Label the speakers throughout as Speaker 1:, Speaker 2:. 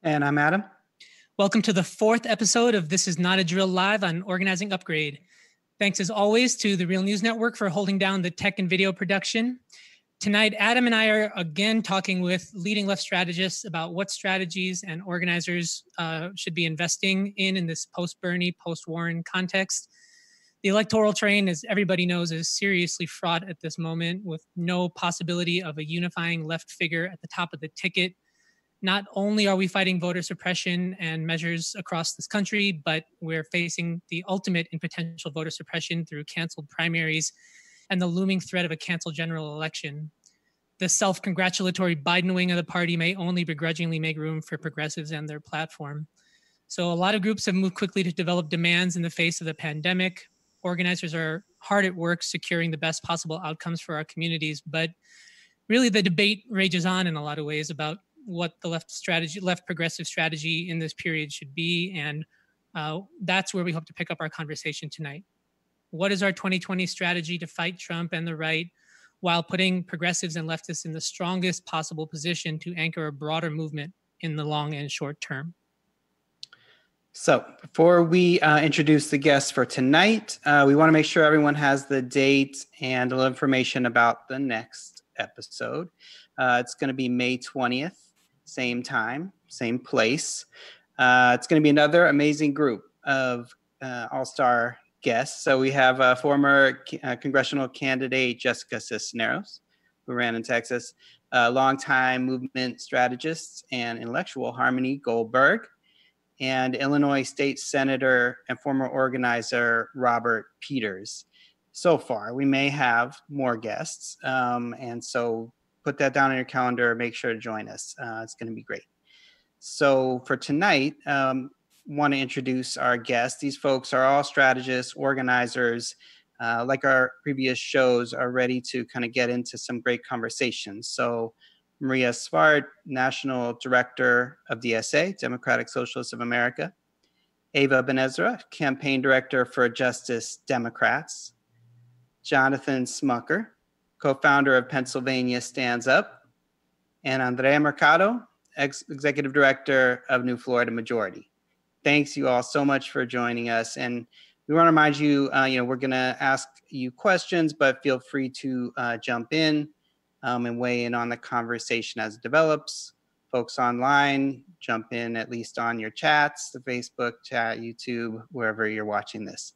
Speaker 1: And I'm Adam.
Speaker 2: Welcome to the fourth episode of This Is Not a Drill Live on Organizing Upgrade. Thanks as always to the Real News Network for holding down the tech and video production. Tonight, Adam and I are again talking with leading left strategists about what strategies and organizers should be investing in this post-Bernie, post-Warren context. The electoral terrain, as everybody knows, is seriously fraught at this moment with no possibility of a unifying left figure at the top of the ticket. Not only are we fighting voter suppression and measures across this country, but we're facing the ultimate in potential voter suppression through canceled primaries and the looming threat of a canceled general election. The self-congratulatory Biden wing of the party may only begrudgingly make room for progressives and their platform. So a lot of groups have moved quickly to develop demands in the face of the pandemic. Organizers are hard at work securing the best possible outcomes for our communities, but really the debate rages on in a lot of ways about what the left progressive strategy in this period should be. And that's where we hope to pick up our conversation tonight. What is our 2020 strategy to fight Trump and the right while putting progressives and leftists in the strongest possible position to anchor a broader movement in the long and short term?
Speaker 1: So before we introduce the guests for tonight, we want to make sure everyone has the date and a little information about the next episode. It's going to be May 20th. Same time, same place. It's going to be another amazing group of all-star guests. So we have former congressional candidate Jessica Cisneros, who ran in Texas, longtime movement strategist and intellectual Harmony Goldberg, and Illinois State Senator and former organizer Robert Peters. So far, we may have more guests, and so put that down on your calendar. Make sure to join us. It's going to be great. So for tonight, want to introduce our guests. These folks are all strategists, organizers, like our previous shows, are ready to kind of get into some great conversations. So Maria Svart, National Director of DSA, Democratic Socialists of America. Ava Ben-Ezra, Campaign Director for Justice Democrats. Jonathan Smucker, co-founder of Pennsylvania Stands Up, and Andrea Mercado, executive director of New Florida Majority. Thanks you all so much for joining us. And we want to remind you, we're going to ask you questions, but feel free to jump in and weigh in on the conversation as it develops. Folks online, jump in at least on your chats, the Facebook chat, YouTube, wherever you're watching this.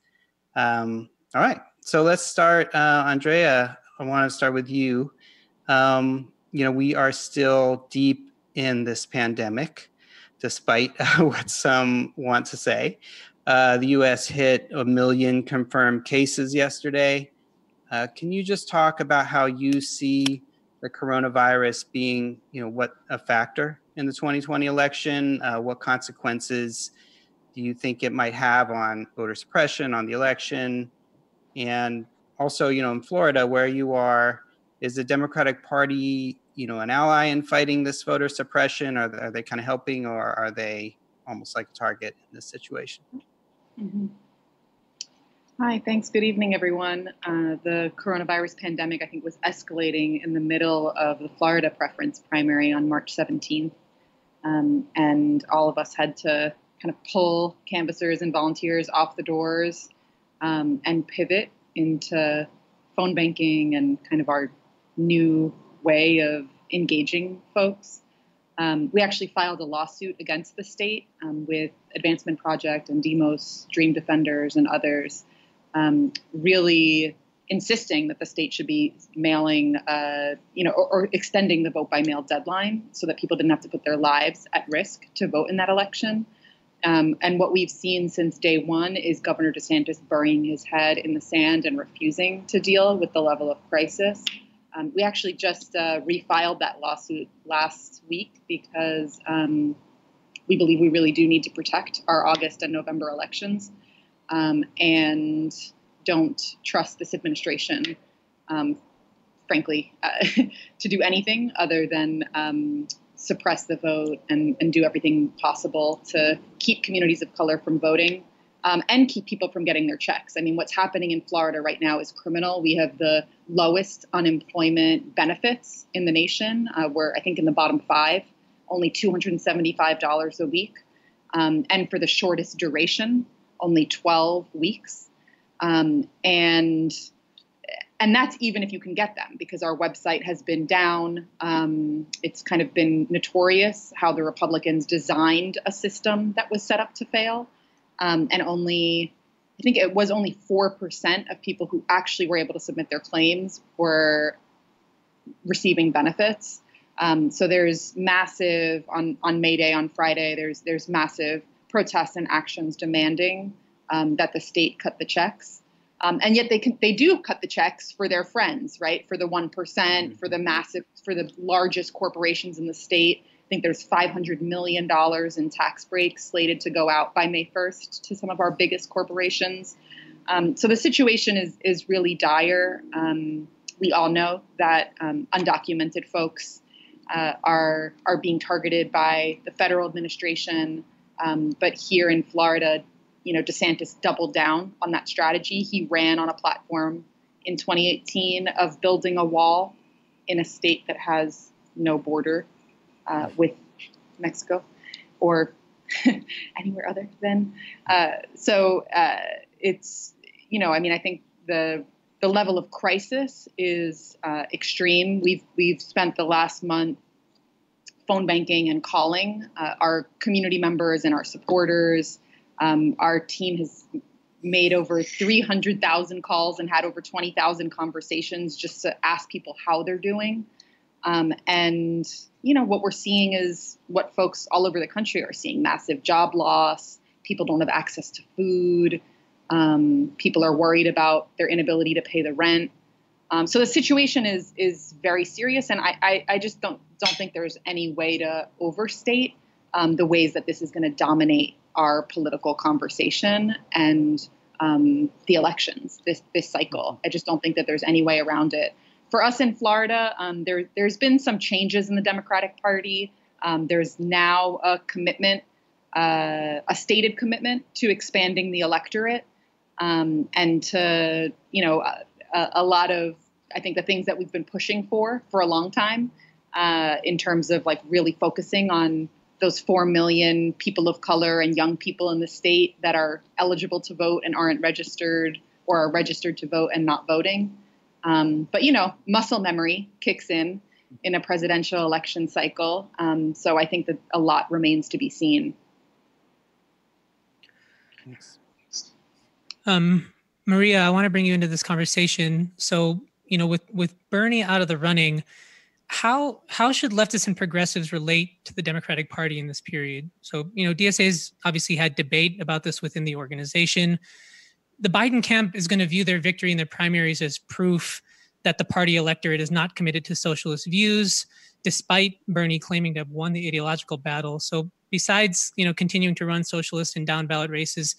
Speaker 1: All right, so let's start. Andrea, I want to start with you. We are still deep in this pandemic, despite what some want to say. The U.S. hit 1 million confirmed cases yesterday. Can you just talk about how you see the coronavirus being, what a factor in the 2020 election? What consequences do you think it might have on voter suppression, on the election? And also, in Florida, where you are, is the Democratic Party, an ally in fighting this voter suppression? Are they kind of helping, or are they almost like a target in this situation?
Speaker 3: Mm-hmm. Hi, thanks. Good evening, everyone. The coronavirus pandemic, I think, was escalating in the middle of the Florida preference primary on March 17th. And all of us had to kind of pull canvassers and volunteers off the doors and pivot into phone banking and kind of our new way of engaging folks. We actually filed a lawsuit against the state with Advancement Project and Demos, Dream Defenders, and others, really insisting that the state should be mailing, or extending the vote by mail deadline so that people didn't have to put their lives at risk to vote in that election. And what we've seen since day one is Governor DeSantis burying his head in the sand and refusing to deal with the level of crisis. We actually just refiled that lawsuit last week because we believe we really do need to protect our August and November elections and don't trust this administration, frankly, to do anything other than suppress the vote and do everything possible to keep communities of color from voting and keep people from getting their checks. I mean, what's happening in Florida right now is criminal. We have the lowest unemployment benefits in the nation. We're, I think, in the bottom 5 only $275 a week. And for the shortest duration, only 12 weeks. And that's even if you can get them, because our website has been down. It's kind of been notorious how the Republicans designed a system that was set up to fail. And I think it was only 4% of people who actually were able to submit their claims were receiving benefits. So there's massive, on May Day, on Friday, there's massive protests and actions demanding that the state cut the checks. And yet they do cut the checks for their friends, right? For the 1%, for the largest corporations in the state. I think there's $500 million in tax breaks slated to go out by May 1st to some of our biggest corporations. So the situation is really dire. We all know that undocumented folks are being targeted by the federal administration. But here in Florida, DeSantis doubled down on that strategy. He ran on a platform in 2018 of building a wall in a state that has no border with Mexico or anywhere other than. It's, I think the level of crisis is extreme. We've spent the last month phone banking and calling our community members and our supporters. Our team has made over 300,000 calls and had over 20,000 conversations just to ask people how they're doing. And what we're seeing is what folks all over the country are seeing: massive job loss. People don't have access to food. People are worried about their inability to pay the rent. So the situation is very serious. And I just don't think there's any way to overstate the ways that this is going to dominate our political conversation and the elections this cycle. I just don't think that there's any way around it. For us in Florida, there's been some changes in the Democratic Party. There's now a commitment, a stated commitment to expanding the electorate and to, a lot of, I think, the things that we've been pushing for a long time in terms of like really focusing on those 4 million people of color and young people in the state that are eligible to vote and aren't registered, or are registered to vote and not voting. But muscle memory kicks in a presidential election cycle. So I think that a lot remains to be seen.
Speaker 1: Thanks.
Speaker 2: Maria, I want to bring you into this conversation. So, with Bernie out of the running, how should leftists and progressives relate to the Democratic Party in this period? So, DSA's obviously had debate about this within the organization. The Biden camp is going to view their victory in the primaries as proof that the party electorate is not committed to socialist views, despite Bernie claiming to have won the ideological battle. So besides, continuing to run socialist and down ballot races,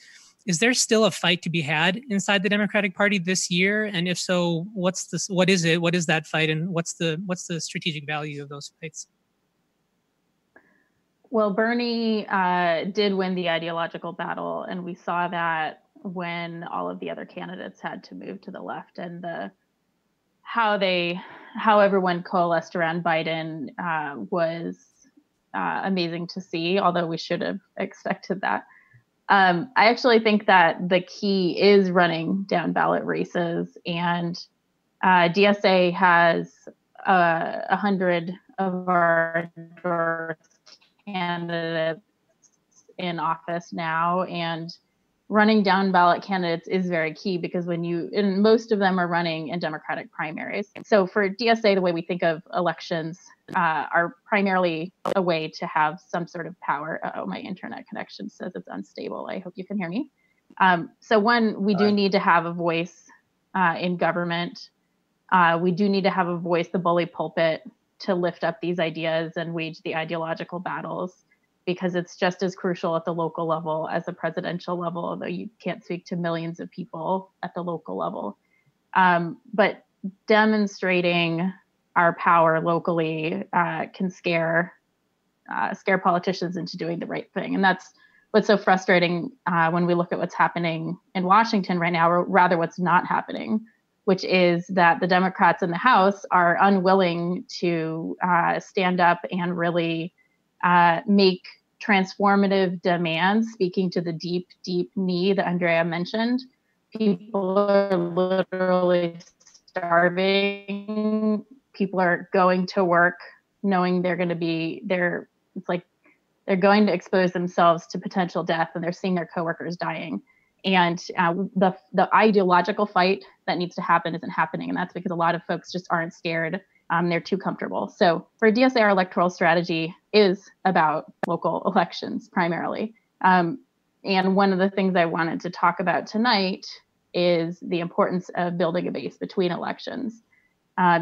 Speaker 2: is there still a fight to be had inside the Democratic Party this year? And if so, what is it? What is that fight? And what's the strategic value of those fights?
Speaker 4: Well, Bernie did win the ideological battle, and we saw that when all of the other candidates had to move to the left, and how everyone coalesced around Biden was amazing to see, although we should have expected that. I actually think that the key is running down ballot races, and DSA has 100 of our endorsed candidates in office now, and running down ballot candidates is very key, because and most of them are running in Democratic primaries. So for DSA, the way we think of elections are primarily a way to have some sort of power. Oh, my internet connection says it's unstable. I hope you can hear me. So one, we do need to have a voice in government. We do need to have a voice, the bully pulpit, to lift up these ideas and wage the ideological battles, because it's just as crucial at the local level as the presidential level, although you can't speak to millions of people at the local level. But demonstrating our power locally can scare politicians into doing the right thing. And that's what's so frustrating when we look at what's happening in Washington right now, or rather what's not happening, which is that the Democrats in the House are unwilling to stand up and really make transformative demands, speaking to the deep, deep need that Andrea mentioned. People are literally starving. People are going to work knowing they're going to be there. It's like they're going to expose themselves to potential death, and they're seeing their coworkers dying. And the ideological fight that needs to happen isn't happening. And that's because a lot of folks just aren't scared. They're too comfortable. So for DSA, our electoral strategy is about local elections primarily. And one of the things I wanted to talk about tonight is the importance of building a base between elections,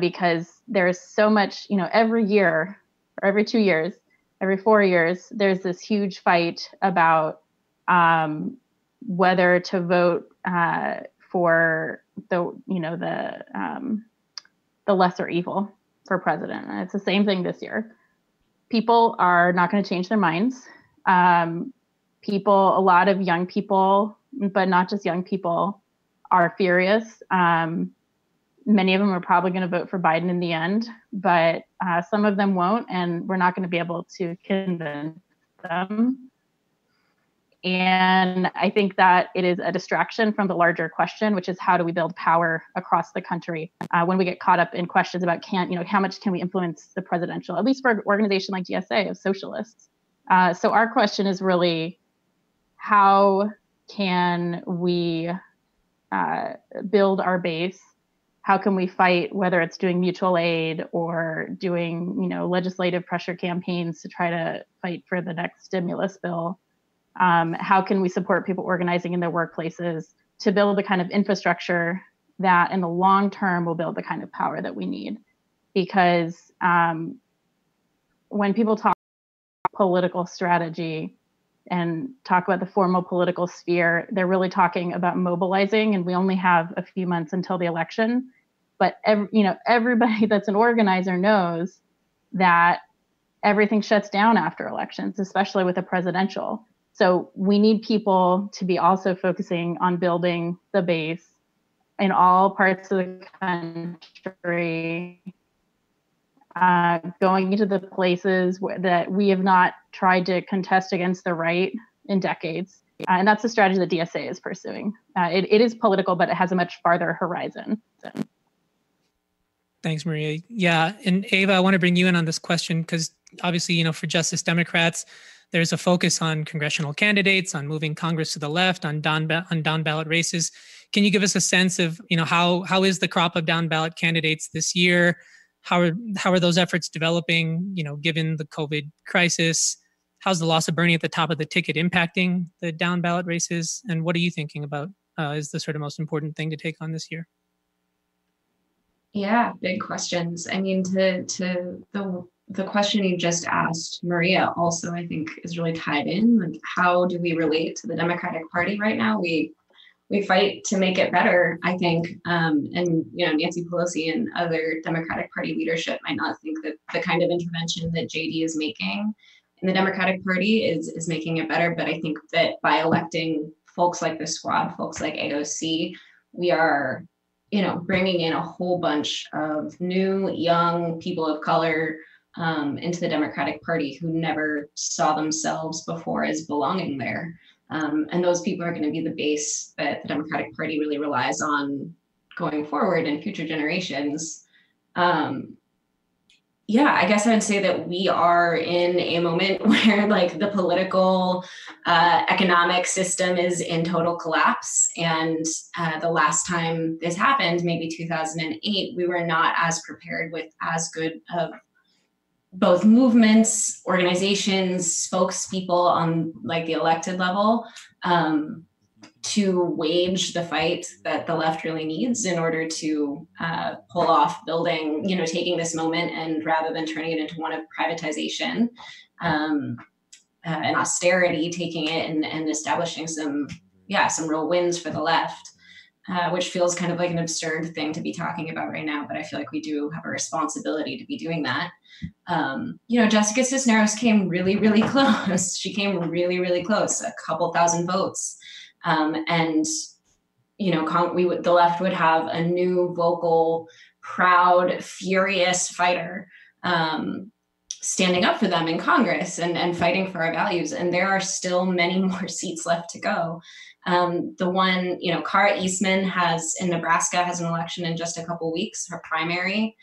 Speaker 4: because there's so much, every year or every 2 years, every 4 years, there's this huge fight about whether to vote for the lesser evil for president. And it's the same thing this year. People are not going to change their minds. A lot of young people, but not just young people, are furious. Many of them are probably going to vote for Biden in the end, but some of them won't, and we're not going to be able to convince them. And I think that it is a distraction from the larger question, which is how do we build power across the country when we get caught up in questions about how much can we influence the presidential, at least for an organization like DSA of socialists. So our question is really, how can we build our base? How can we fight, whether it's doing mutual aid or doing, legislative pressure campaigns to try to fight for the next stimulus bill? How can we support people organizing in their workplaces to build the kind of infrastructure that in the long term will build the kind of power that we need? Because when people talk political strategy and talk about the formal political sphere, they're really talking about mobilizing, and we only have a few months until the election. But everybody that's an organizer knows that everything shuts down after elections, especially with a presidential. So we need people to be also focusing on building the base in all parts of the country, going into the places that we have not tried to contest against the right in decades. And that's the strategy that DSA is pursuing. It is political, but it has a much farther horizon.
Speaker 2: Thanks, Maria. Yeah, and Ava, I want to bring you in on this question because obviously, for Justice Democrats, there's a focus on congressional candidates, on moving Congress to the left, on down ballot races. Can you give us a sense of, how is the crop of down ballot candidates this year? How are those efforts developing, given the COVID crisis? How's the loss of Bernie at the top of the ticket impacting the down ballot races? And what are you thinking about is the sort of most important thing to take on this year?
Speaker 5: Yeah, big questions. I mean, to the question you just asked, Maria, also I think is really tied in. Like, how do we relate to the Democratic Party right now? We fight to make it better, I think. And Nancy Pelosi and other Democratic Party leadership might not think that the kind of intervention that JD is making in the Democratic Party is making it better. But I think that by electing folks like the Squad, folks like AOC, we are bringing in a whole bunch of new, young people of color into the Democratic Party who never saw themselves before as belonging there. And those people are going to be the base that the Democratic Party really relies on going forward in future generations. I guess I would say that we are in a moment where the political economic system is in total collapse. And the last time this happened, maybe 2008, we were not as prepared with as good of both movements, organizations, spokespeople on the elected level to wage the fight that the left really needs in order to pull off building, taking this moment and rather than turning it into one of privatization and austerity, taking it and establishing some real wins for the left. Which feels kind of like an absurd thing to be talking about right now, but I feel like we do have a responsibility to be doing that. Jessica Cisneros came really, really close. She came really, really close, a couple thousand votes. The left would have a new, vocal, proud, furious fighter standing up for them in Congress and fighting for our values. And there are still many more seats left to go. The one, Kara Eastman in Nebraska has an election in just a couple weeks, her primary.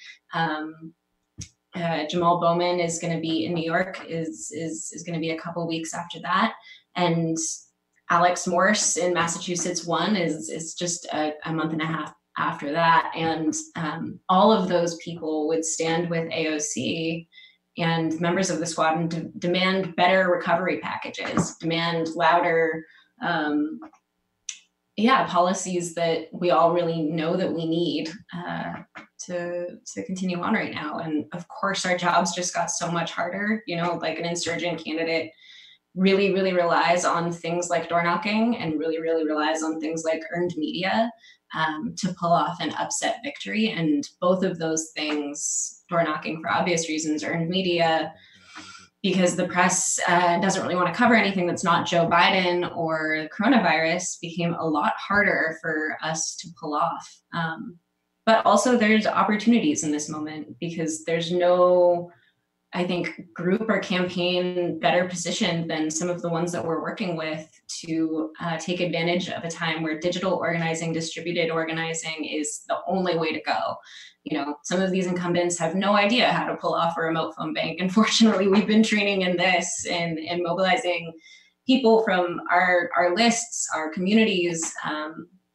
Speaker 5: Jamal Bowman is going to be in New York, is going to be a couple weeks after that. And Alex Morse in Massachusetts is just a month and a half after that. And all of those people would stand with AOC and members of the squad and demand better recovery packages, demand louder policies that we all really know that we need to continue on right now. And of course, our jobs just got so much harder. Like an insurgent candidate really, really relies on things like door knocking and really, really relies on things like earned media to pull off an upset victory. And both of those things, door knocking for obvious reasons, earned media because the press doesn't really want to cover anything that's not Joe Biden or coronavirus, became a lot harder for us to pull off. But also there's opportunities in this moment because there's no, I think, group or campaign better positioned than some of the ones that we're working with to take advantage of a time where digital organizing, distributed organizing is the only way to go. Some of these incumbents have no idea how to pull off a remote phone bank. Unfortunately, we've been training in this and mobilizing people from our lists, our communities,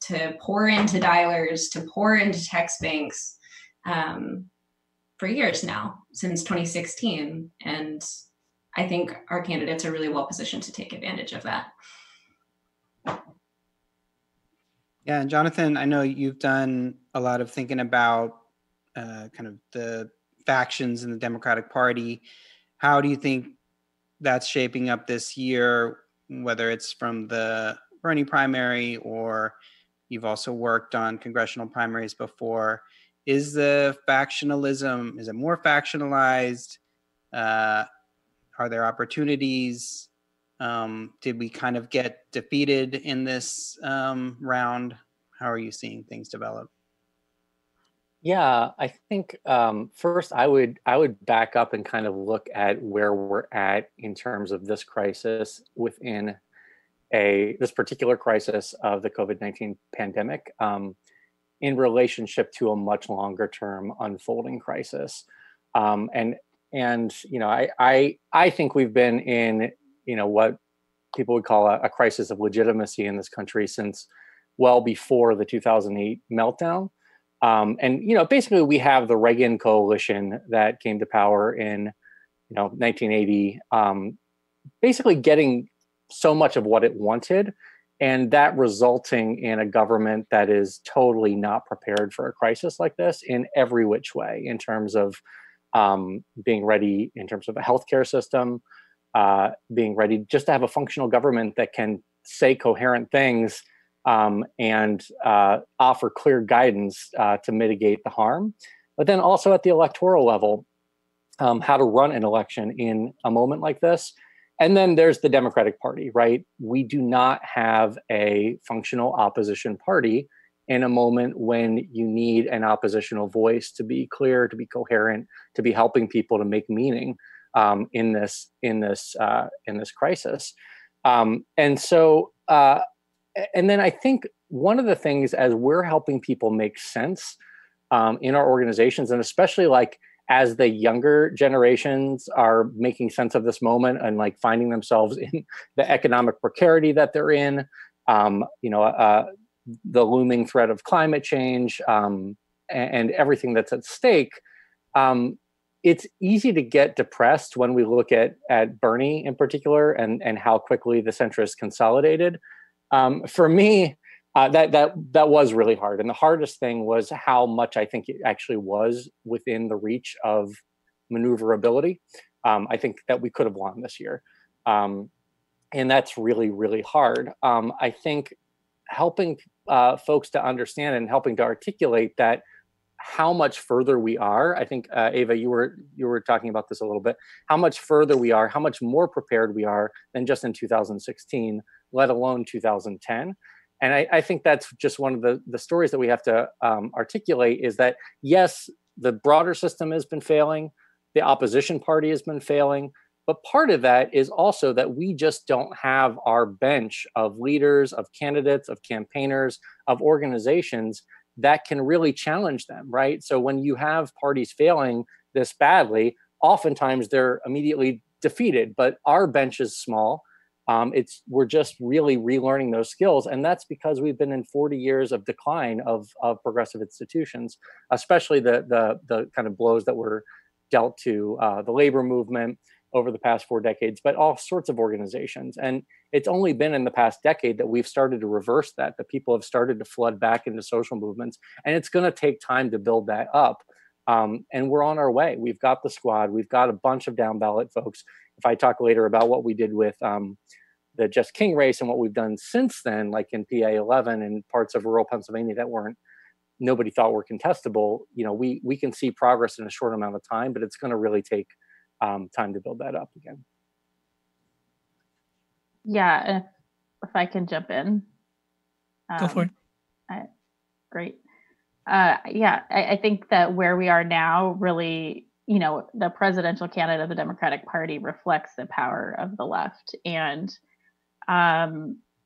Speaker 5: to pour into dialers, to pour into text banks for years now, since 2016. And I think our candidates are really well positioned to take advantage of that.
Speaker 1: Yeah, and Jonathan, I know you've done a lot of thinking about kind of the factions in the Democratic Party. How do you think that's shaping up this year, whether it's from the Bernie primary or you've also worked on congressional primaries before? Is the factionalism, is it more factionalized? Are there opportunities? Did we kind of get defeated in this round? How are you seeing things develop?
Speaker 6: Yeah, I think first I would back up and kind of look at where we're at in terms of this crisis within this particular crisis of the COVID-19 pandemic in relationship to a much longer term unfolding crisis. I think we've been in what people would call a crisis of legitimacy in this country since well before the 2008 meltdown. Basically we have the Reagan coalition that came to power in 1980, basically getting so much of what it wanted, and that resulting in a government that is totally not prepared for a crisis like this in every which way, in terms of being ready, in terms of a healthcare system, being ready just to have a functional government that can say coherent things and offer clear guidance to mitigate the harm. But then also at the electoral level, how to run an election in a moment like this. And then there's the Democratic Party, right? We do not have a functional opposition party in a moment when you need an oppositional voice to be clear, to be coherent, to be helping people to make meaning in this crisis. And then I think one of the things, as we're helping people make sense in our organizations, and especially as the younger generations are making sense of this moment and finding themselves in the economic precarity that they're in, the looming threat of climate change, and everything that's at stake, it's easy to get depressed when we look at Bernie in particular and how quickly the centrist consolidated. For me, that was really hard. And the hardest thing was how much I think it actually was within the reach of maneuverability. I think that we could have won this year. And that's really, really hard. I think helping folks to understand and helping to articulate that how much further we are, I think, Ava, you were talking about this a little bit, how much further we are, how much more prepared we are than just in 2016, let alone 2010. And I think that's just one of the stories that we have to articulate, is that, yes, the broader system has been failing. The opposition party has been failing. But part of that is also that we just don't have our bench of leaders, of candidates, of campaigners, of organizations that can really challenge them, right? So when you have parties failing this badly, oftentimes they're immediately defeated, but our bench is small. We're just really relearning those skills. And that's because we've been in 40 years of decline of progressive institutions, especially the kind of blows that were dealt to the labor movement over the past 4 decades, but all sorts of organizations. And it's only been in the past decade that we've started to reverse that people have started to flood back into social movements. And it's going to take time to build that up. And we're on our way. We've got the squad. We've got a bunch of down ballot folks. If I talk later about what we did with the Jess King race and what we've done since then, like in PA 11 and parts of rural Pennsylvania that nobody thought were contestable, we can see progress in a short amount of time, but it's going to really take time to build that up again.
Speaker 4: Yeah, if I can jump in.
Speaker 2: Go for it.
Speaker 4: Great. I think that where we are now really, the presidential candidate of the Democratic Party reflects the power of the left. And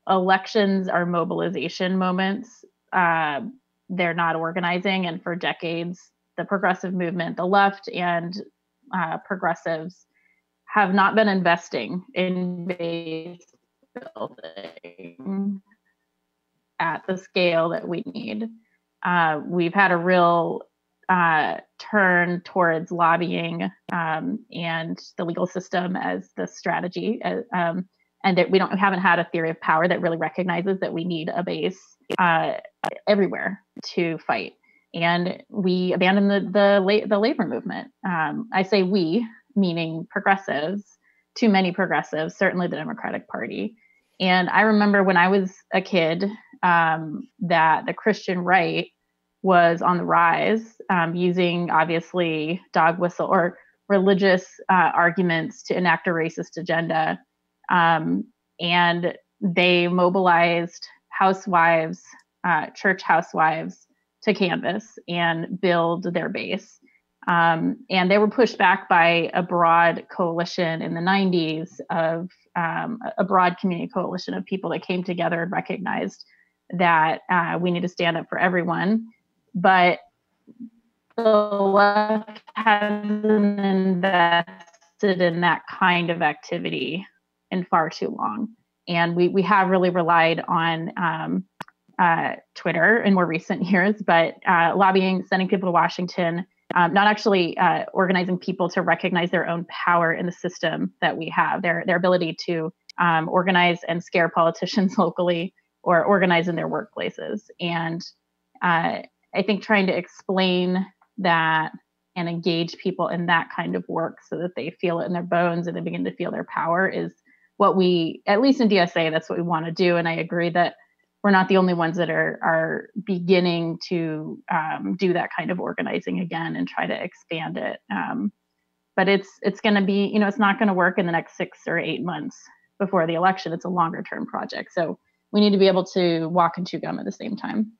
Speaker 4: elections are mobilization moments. They're not organizing. And for decades, the progressive movement, the left and progressives have not been investing in base building at the scale that we need. We've had a real turn towards lobbying and the legal system as the strategy, and that we haven't had a theory of power that really recognizes that we need a base everywhere to fight. And we abandoned the labor movement. I say we, meaning progressives, too many progressives, certainly the Democratic Party. And I remember when I was a kid that the Christian right was on the rise, using obviously dog whistle or religious arguments to enact a racist agenda. And they mobilized housewives, church housewives, to canvass and build their base. And they were pushed back by a broad coalition in the 90s of a broad community coalition of people that came together and recognized that we need to stand up for everyone. But the left hasn't invested in that kind of activity in far too long. And we have really relied on Twitter in more recent years, but lobbying, sending people to Washington, not actually organizing people to recognize their own power in the system that we have, their ability to organize and scare politicians locally or organize in their workplaces. And I think trying to explain that and engage people in that kind of work so that they feel it in their bones and they begin to feel their power is what we, at least in DSA, that's what we want to do. And I agree that we're not the only ones that are beginning to do that kind of organizing again and try to expand it. But it's going to be, it's not going to work in the next 6 or 8 months before the election. It's a longer term project. So we need to be able to walk and chew gum at the same time.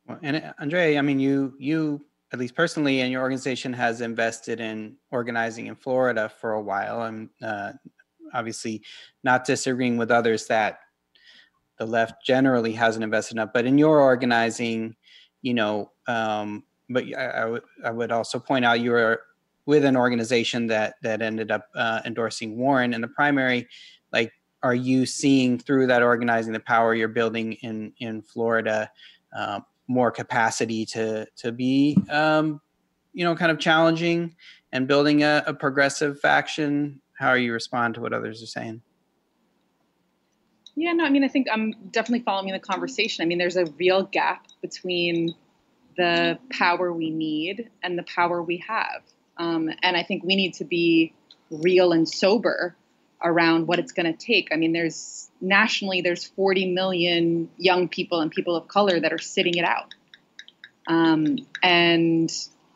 Speaker 1: Well, and Andrea, I mean, you at least personally and your organization has invested in organizing in Florida for a while. I'm obviously not disagreeing with others that the left generally hasn't invested enough, but in your organizing, but I would also point out you were with an organization that ended up endorsing Warren in the primary. Like, are you seeing through that organizing the power you're building in Florida, more capacity to be, kind of challenging and building a progressive faction? How you respond to what others are saying?
Speaker 3: Yeah, no, I mean, I think I'm definitely following the conversation. I mean, there's a real gap between the power we need and the power we have. And I think we need to be real and sober around what it's going to take. I mean, nationally, there's 40 million young people and people of color that are sitting it out. And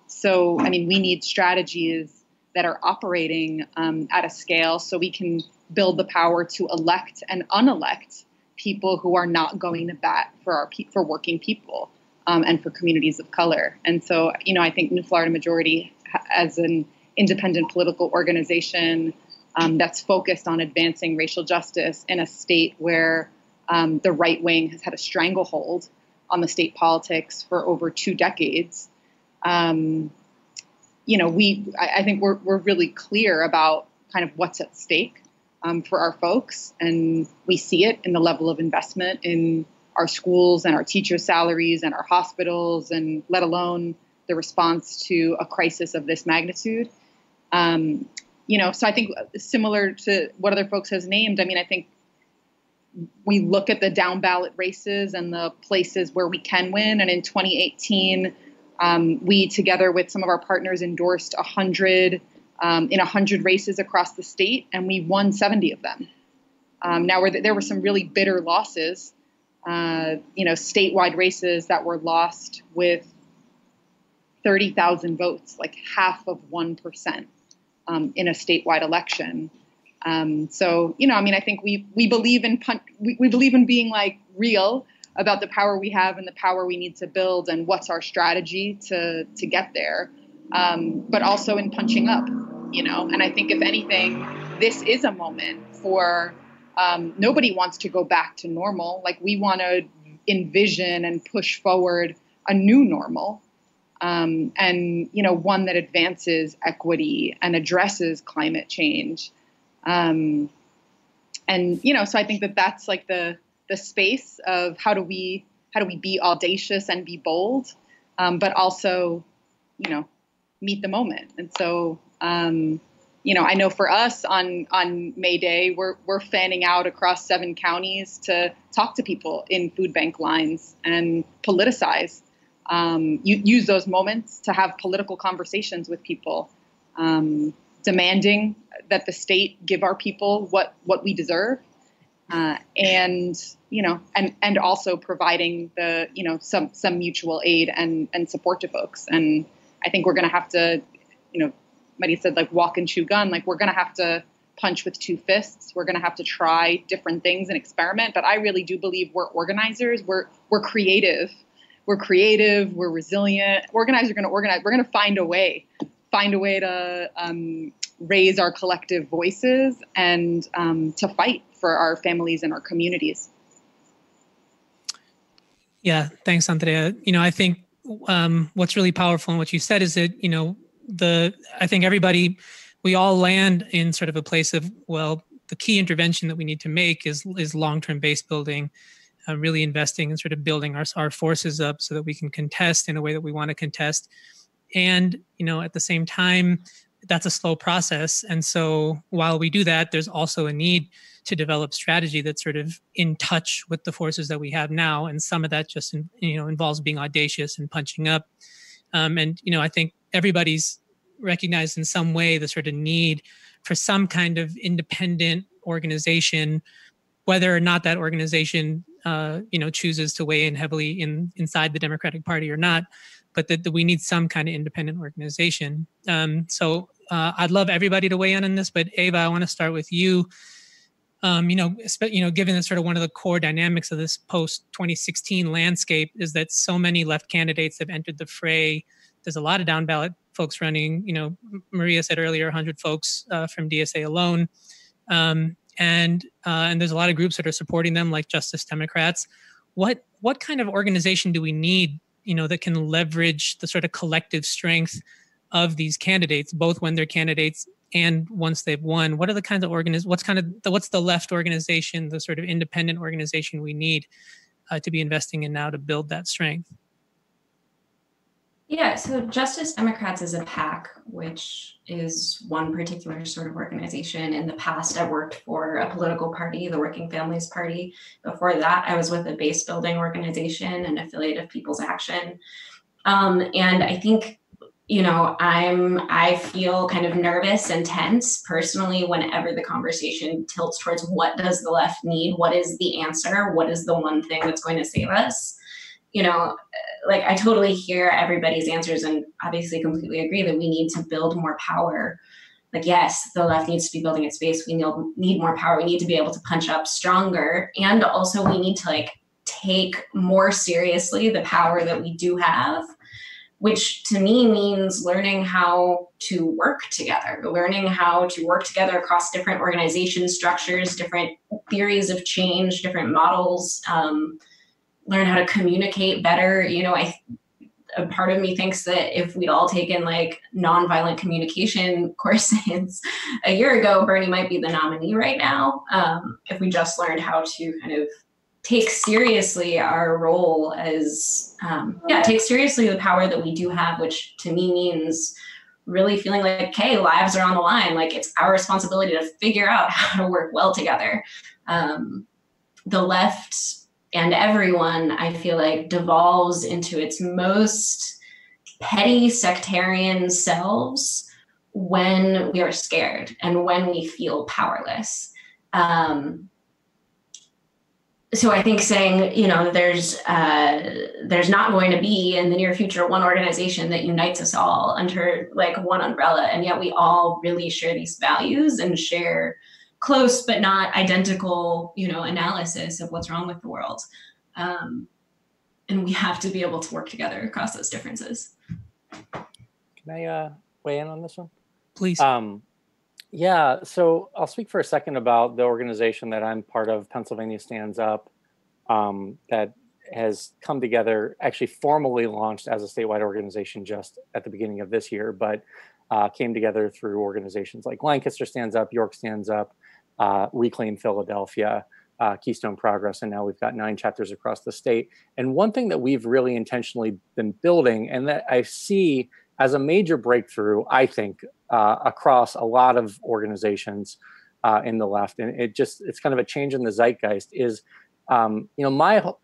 Speaker 3: so, I mean, we need strategies that are operating at a scale so we can build the power to elect and unelect people who are not going to bat for working people. and for communities of color. And so, I think New Florida Majority, as an independent political organization that's focused on advancing racial justice in a state where the right wing has had a stranglehold on the state politics for over 2 decades, I think we're really clear about kind of what's at stake for our folks, and we see it in the level of investment in our schools and our teachers' salaries and our hospitals, and let alone the response to a crisis of this magnitude. So I think similar to what other folks has named, I think we look at the down ballot races and the places where we can win. And in 2018, we, together with some of our partners, endorsed 100 races across the state, and we won 70 of them. Now, there were some really bitter losses, statewide races that were lost with 30,000 votes, like half of 1%, in a statewide election. I think we believe in we believe in being like real about the power we have and the power we need to build and what's our strategy to get there, but also in punching up, And I think if anything, this is a moment for nobody wants to go back to normal. Like, we want to envision and push forward a new normal. And one that advances equity and addresses climate change. So I think that's like the space of how do we be audacious and be bold, but also, meet the moment. And so, I know for us on May Day, we're fanning out across 7 counties to talk to people in food bank lines and politicize. Use those moments to have political conversations with people, demanding that the state give our people what we deserve, and also providing the some mutual aid and support to folks. And I think we're going to have to, Maria said, like, walk and chew gun. Like, we're going to have to punch with 2 fists. We're going to have to try different things and experiment. But I really do believe we're organizers. We're creative. We're creative. We're resilient. Organizers are going to organize. We're going to find a way to raise our collective voices and to fight for our families and our communities.
Speaker 2: Yeah, thanks, Andrea. I think what's really powerful in what you said is that I think we all land in sort of a place of, well, the key intervention that we need to make is long-term base building. Really investing in sort of building our forces up so that we can contest in a way that we want to contest. And, at the same time, that's a slow process. And so while we do that, there's also a need to develop strategy that's sort of in touch with the forces that we have now. And some of that just, involves being audacious and punching up. I think everybody's recognized in some way the sort of need for some kind of independent organization, whether or not that organization chooses to weigh in heavily inside the Democratic Party or not, but that we need some kind of independent organization. So I'd love everybody to weigh in on this, but Ava, I want to start with you. Given that sort of one of the core dynamics of this post-2016 landscape is that so many left candidates have entered the fray. There's a lot of down ballot folks running. Maria said earlier, 100 folks from DSA alone. And there's a lot of groups that are supporting them, like Justice Democrats. What kind of organization do we need, that can leverage the sort of collective strength of these candidates, both when they're candidates and once they've won? What are the kinds of what's the left organization, the sort of independent organization we need to be investing in now to build that strength?
Speaker 5: Yeah, so Justice Democrats is a PAC, which is one particular sort of organization. In the past, I worked for a political party, the Working Families Party. Before that, I was with a base building organization, an affiliate of People's Action. And I think, I feel kind of nervous and tense personally whenever the conversation tilts towards what does the left need? What is the answer? What is the one thing that's going to save us? I totally hear everybody's answers and obviously completely agree that we need to build more power. Like, yes, the left needs to be building its base. We need more power. We need to be able to punch up stronger. And also we need to take more seriously the power that we do have, which to me means learning how to work together, learning how to work together across different organization structures, different theories of change, different models, learn how to communicate better. You know, a part of me thinks that if we'd all taken like nonviolent communication courses a year ago, Bernie might be the nominee right now. If we just learned how to kind of take seriously our role as, take seriously the power that we do have, which to me means really feeling like, hey, lives are on the line. Like it's our responsibility to figure out how to work well together. The left and everyone, I feel like, devolves into its most petty sectarian selves when we are scared and when we feel powerless. So I think saying, you know, there's not going to be in the near future one organization that unites us all under like one umbrella, and yet we all really share these values and share close but not identical, you know, analysis of what's wrong with the world. And we have to be able to work together across those differences.
Speaker 6: Can I weigh in on this one?
Speaker 2: Please.
Speaker 6: Yeah, so I'll speak for a second about the organization that I'm part of, Pennsylvania Stands Up, that has come together, actually formally launched as a statewide organization just at the beginning of this year, but came together through organizations like Lancaster Stands Up, York Stands Up, Reclaim Philadelphia, Keystone Progress, and now we've got 9 chapters across the state. And one thing that we've really intentionally been building, and that I see as a major breakthrough, I think, across a lot of organizations in the left, and it's kind of a change in the zeitgeist, is, you know,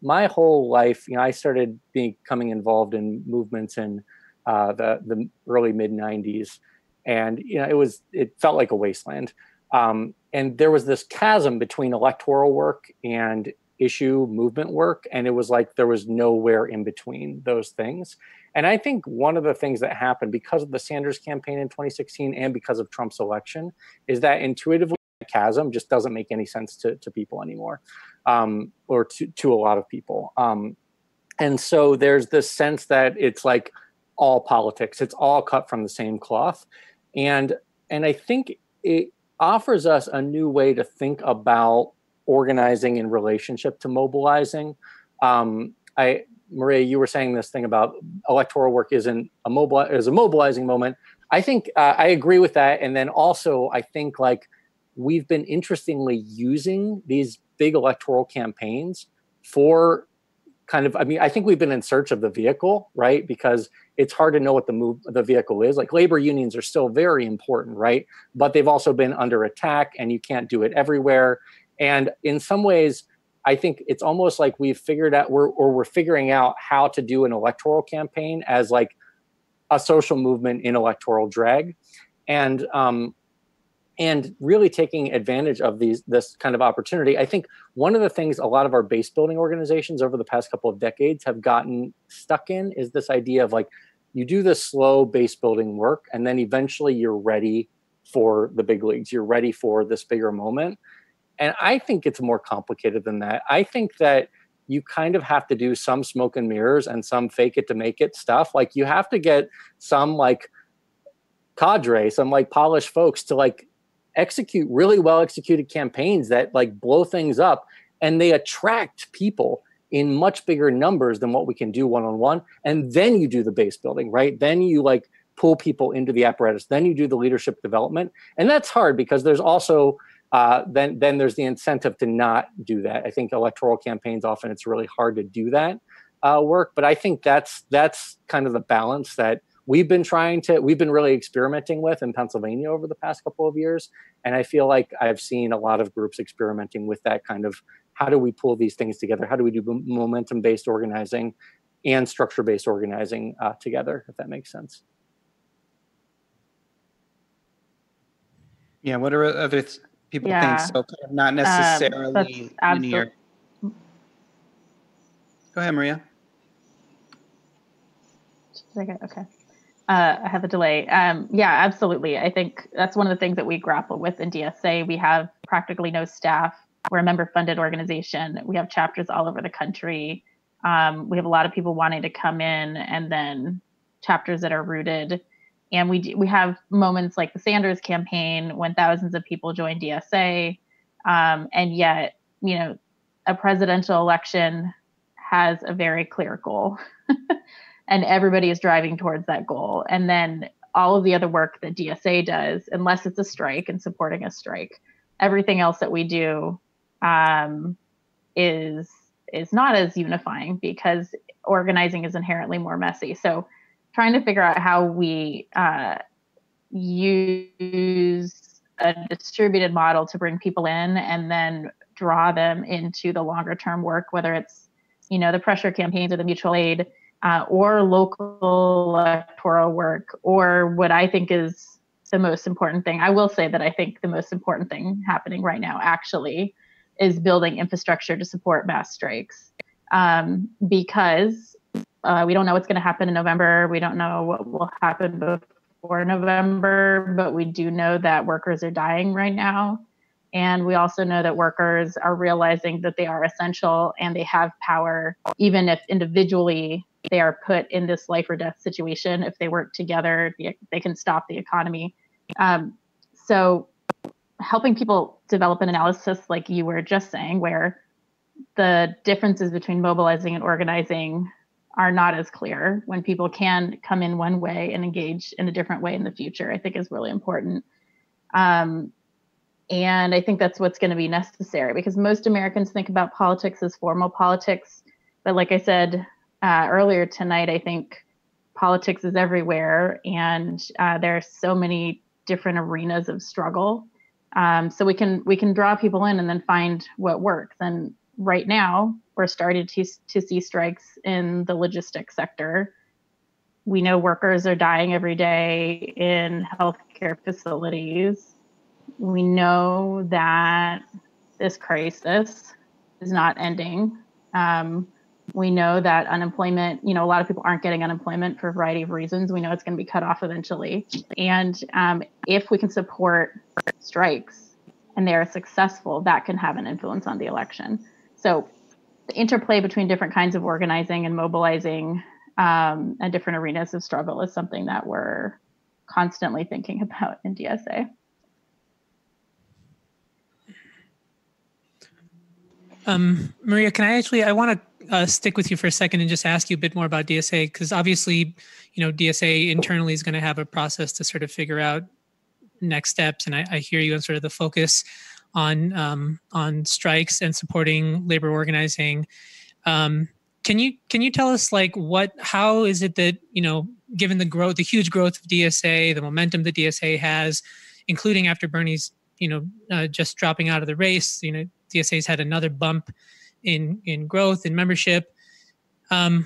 Speaker 6: my whole life, you know, I started becoming involved in movements in the early mid 90s, and you know, it felt like a wasteland. And there was this chasm between electoral work and issue movement work, and it was like there was nowhere in between those things. And I think one of the things that happened because of the Sanders campaign in 2016 and because of Trump's election is that intuitively the chasm just doesn't make any sense to people anymore, or to a lot of people. And so there's this sense that it's like all politics, it's all cut from the same cloth. And I think it offers us a new way to think about organizing in relationship to mobilizing. Maria, you were saying this thing about electoral work is a mobilizing moment. I think I agree with that. And then also I think like we've been interestingly using these big electoral campaigns for kind of, I mean, I think we've been in search of the vehicle, right? Because it's hard to know what the vehicle is. Like labor unions are still very important, right? But they've also been under attack and you can't do it everywhere. And in some ways, I think it's almost like we've figured out, we're figuring out how to do an electoral campaign as like a social movement in electoral drag. And really taking advantage of this kind of opportunity. I think one of the things a lot of our base building organizations over the past couple of decades have gotten stuck in is this idea of like, you do this slow base building work, and then eventually you're ready for the big leagues. You're ready for this bigger moment. And I think it's more complicated than that. I think that you kind of have to do some smoke and mirrors and some fake it to make it stuff. Like you have to get some like cadre, some like polished folks to like execute really well executed campaigns that like blow things up, and they attract people in much bigger numbers than what we can do one-on-one. And then you do the base building, right? Then you like pull people into the apparatus. Then you do the leadership development. And that's hard because there's also then there's the incentive to not do that. I think electoral campaigns, often it's really hard to do that work. But I think that's kind of the balance that we've been really experimenting with in Pennsylvania over the past couple of years. And I feel like I've seen a lot of groups experimenting with that kind of, how do we pull these things together? How do we do momentum-based organizing and structure-based organizing together, if that makes sense?
Speaker 1: Yeah, what are other people think? So kind of not necessarily linear. Go ahead, Maria.
Speaker 4: Okay. I have a delay. Yeah, absolutely. I think that's one of the things that we grapple with in DSA. We have practically no staff We're a member-funded organization. We have chapters all over the country. We have a lot of people wanting to come in, and then chapters that are rooted. And we have moments like the Sanders campaign when thousands of people join DSA, and yet, you know, a presidential election has a very clear goal, and everybody is driving towards that goal. And then all of the other work that DSA does, unless it's a strike and supporting a strike, everything else that we do is not as unifying because organizing is inherently more messy. So trying to figure out how we use a distributed model to bring people in and then draw them into the longer term work, whether it's, you know, the pressure campaigns or the mutual aid or local electoral work, or what I think is the most important thing. I will say that I think the most important thing happening right now actually is building infrastructure to support mass strikes, because we don't know what's going to happen in November. We don't know what will happen before November, but we do know that workers are dying right now. And we also know that workers are realizing that they are essential and they have power, even if individually they are put in this life or death situation. If they work together, they can stop the economy. So helping people develop an analysis, like you were just saying, where the differences between mobilizing and organizing are not as clear, when people can come in one way and engage in a different way in the future, I think is really important. And I think that's what's going to be necessary, because most Americans think about politics as formal politics. But like I said earlier tonight, I think politics is everywhere, and there are so many different arenas of struggle. So we can draw people in and then find what works. And right now, we're starting to see strikes in the logistics sector. We know workers are dying every day in healthcare facilities. We know that this crisis is not ending. We know that unemployment, you know, a lot of people aren't getting unemployment for a variety of reasons. We know it's going to be cut off eventually. And if we can support strikes and they are successful, that can have an influence on the election. So the interplay between different kinds of organizing and mobilizing and different arenas of struggle is something that we're constantly thinking about in DSA.
Speaker 2: Maria, I want to stick with you for a second and just ask you a bit more about DSA, because obviously, you know, DSA internally is going to have a process to sort of figure out next steps. And I hear you on sort of the focus on strikes and supporting labor organizing. Can you tell us, like, how is it that, you know, given the huge growth of DSA, the momentum that DSA has, including after Bernie's, you know, just dropping out of the race, you know, DSA's had another bump in growth and membership. How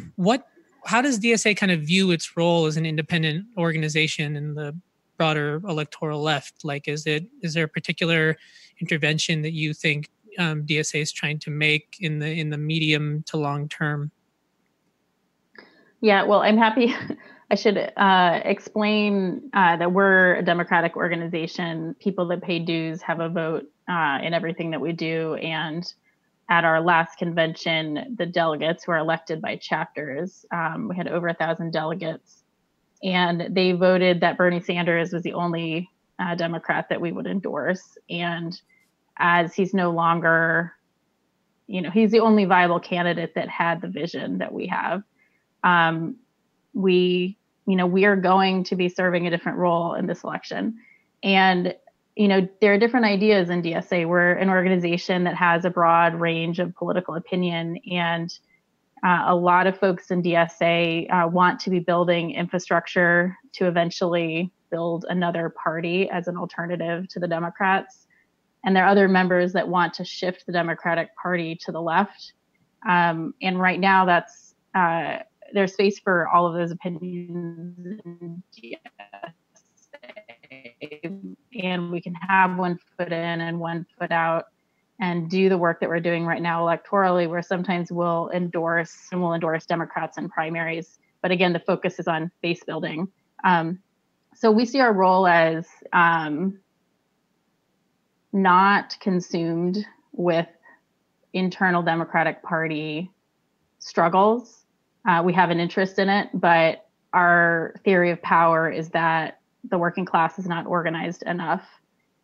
Speaker 2: does DSA kind of view its role as an independent organization in the broader electoral left? Like, is there a particular intervention that you think DSA is trying to make in the medium to long term?
Speaker 4: Yeah, well, I'm happy. I should explain that we're a democratic organization. People that pay dues have a vote in everything that we do. And at our last convention, the delegates who are elected by chapters, we had over 1,000 delegates, and they voted that Bernie Sanders was the only Democrat that we would endorse. And as he's no longer, you know, he's the only viable candidate that had the vision that we have. We are going to be serving a different role in this election. And, you know, there are different ideas in DSA. We're an organization that has a broad range of political opinion, and a lot of folks in DSA want to be building infrastructure to eventually build another party as an alternative to the Democrats. And there are other members that want to shift the Democratic Party to the left. And right now, that's there's space for all of those opinions in DSA. And we can have one foot in and one foot out and do the work that we're doing right now electorally, where sometimes we'll endorse Democrats in primaries. But again, the focus is on base building. So we see our role as not consumed with internal Democratic Party struggles. We have an interest in it, but our theory of power is that the working class is not organized enough.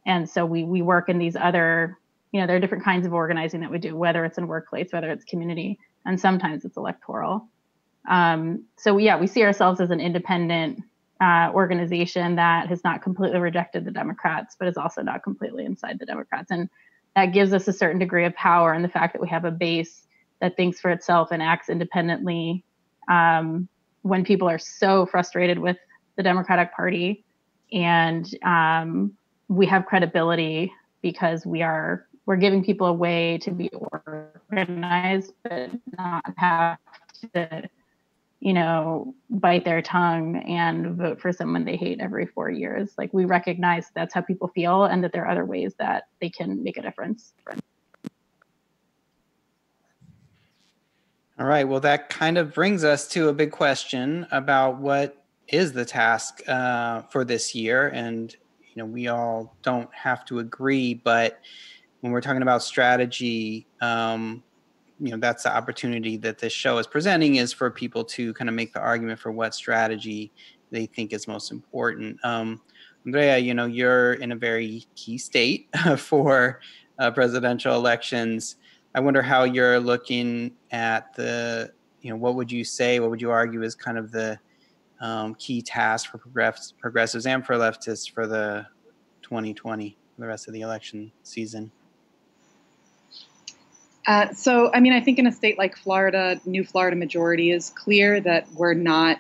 Speaker 4: And so we work in these other, there are different kinds of organizing that we do, whether it's in workplace, whether it's community, and sometimes it's electoral. So yeah, we see ourselves as an independent organization that has not completely rejected the Democrats, but is also not completely inside the Democrats. And that gives us a certain degree of power, and the fact that we have a base that thinks for itself and acts independently when people are so frustrated with the Democratic Party. And we have credibility because we're giving people a way to be organized, but not have to, bite their tongue and vote for someone they hate every 4 years. Like, we recognize that's how people feel and that there are other ways that they can make a difference.
Speaker 1: All right. Well, that kind of brings us to a big question about what is the task for this year. And, we all don't have to agree, but when we're talking about strategy, that's the opportunity that this show is presenting, is for people to kind of make the argument for what strategy they think is most important. Andrea, you're in a very key state for presidential elections. I wonder how you're looking at what would you argue is kind of the key task for progressives and for leftists for the 2020, the rest of the election season?
Speaker 3: I think in a state like Florida, new Florida majority is clear that we're not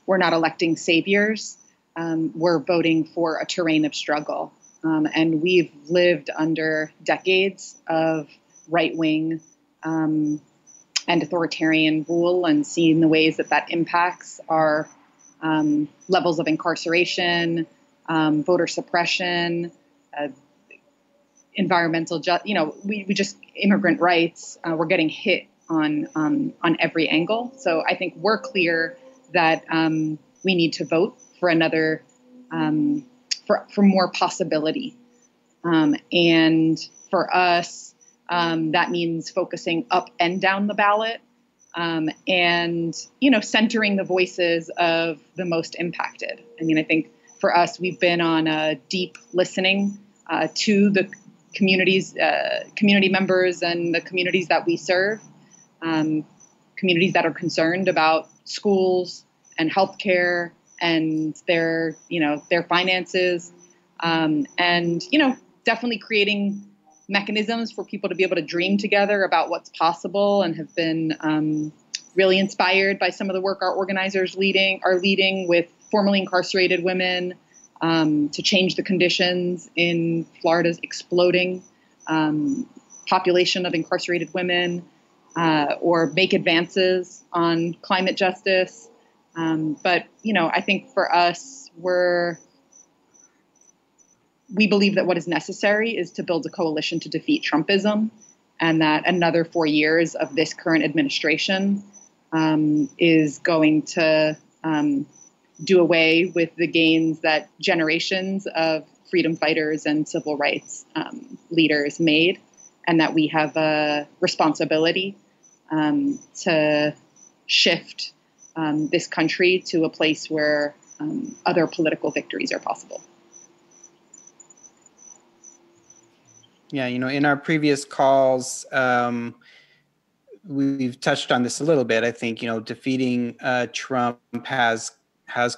Speaker 3: electing saviors. We're voting for a terrain of struggle. And we've lived under decades of right-wing and authoritarian rule, and seen the ways that impacts our levels of incarceration, voter suppression, environmental, we just immigrant rights. We're getting hit on every angle. So I think we're clear that we need to vote for another, for more possibility. And for us, that means focusing up and down the ballot, and, centering the voices of the most impacted. I think for us, we've been on a deep listening to the communities, community members and the communities that we serve, communities that are concerned about schools and healthcare and their finances, and, definitely creating mechanisms for people to be able to dream together about what's possible, and have been really inspired by some of the work our organizers are leading with formerly incarcerated women, to change the conditions in Florida's exploding population of incarcerated women, or make advances on climate justice. But I think for us, we believe that what is necessary is to build a coalition to defeat Trumpism, and that another 4 years of this current administration is going to do away with the gains that generations of freedom fighters and civil rights leaders made, and that we have a responsibility to shift this country to a place where other political victories are possible.
Speaker 1: Yeah, in our previous calls, we've touched on this a little bit. I think, defeating Trump has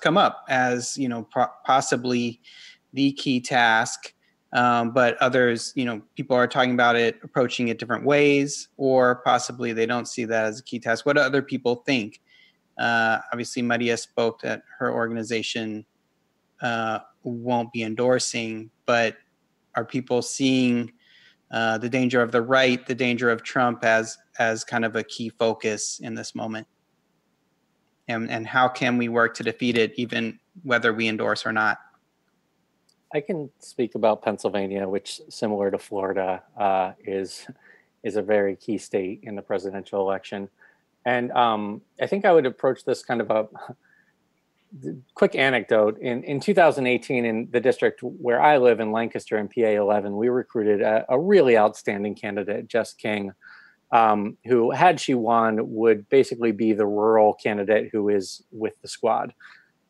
Speaker 1: come up as, possibly the key task. But others, people are talking about it, approaching it different ways, or possibly they don't see that as a key task. What do other people think? Obviously, Maria spoke that her organization won't be endorsing, but are people seeing the danger of the right, the danger of Trump as kind of a key focus in this moment? And how can we work to defeat it, even whether we endorse or not?
Speaker 6: I can speak about Pennsylvania, which, similar to Florida, is a very key state in the presidential election. And I think I would approach this kind of quick anecdote. In 2018, in the district where I live in Lancaster in PA 11, we recruited a really outstanding candidate, Jess King, who, had she won, would basically be the rural candidate who is with the squad.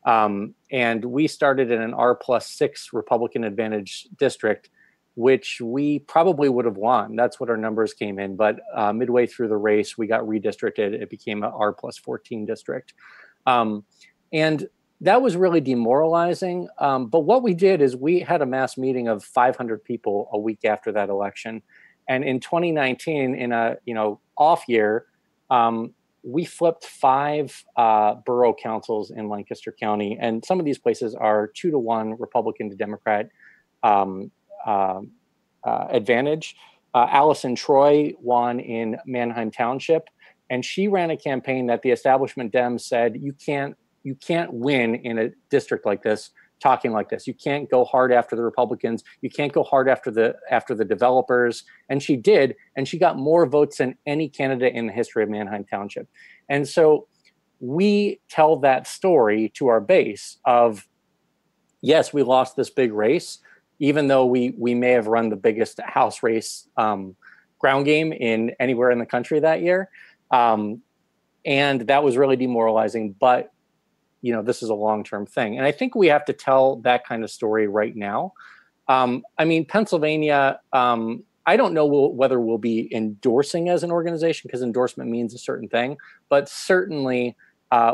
Speaker 6: And we started in an R+6 Republican advantage district, which we probably would have won. That's what our numbers came in. But midway through the race, we got redistricted. It became an R+14 district. And that was really demoralizing. But what we did is we had a mass meeting of 500 people a week after that election. And in 2019, in a off year, we flipped 5 borough councils in Lancaster County, and some of these places are 2-to-1 Republican to Democrat advantage. Allison Troy won in Manheim Township, and she ran a campaign that the establishment Dems said you can't win in a district like this talking like this. You can't go hard after the Republicans. You can't go hard after the developers. And she did, and she got more votes than any candidate in the history of Manheim Township. And so we tell that story to our base of, yes, we lost this big race, even though we may have run the biggest house race ground game in anywhere in the country that year. And that was really demoralizing, but this is a long-term thing. And I think we have to tell that kind of story right now. Pennsylvania, I don't know whether we'll be endorsing as an organization, because endorsement means a certain thing, but certainly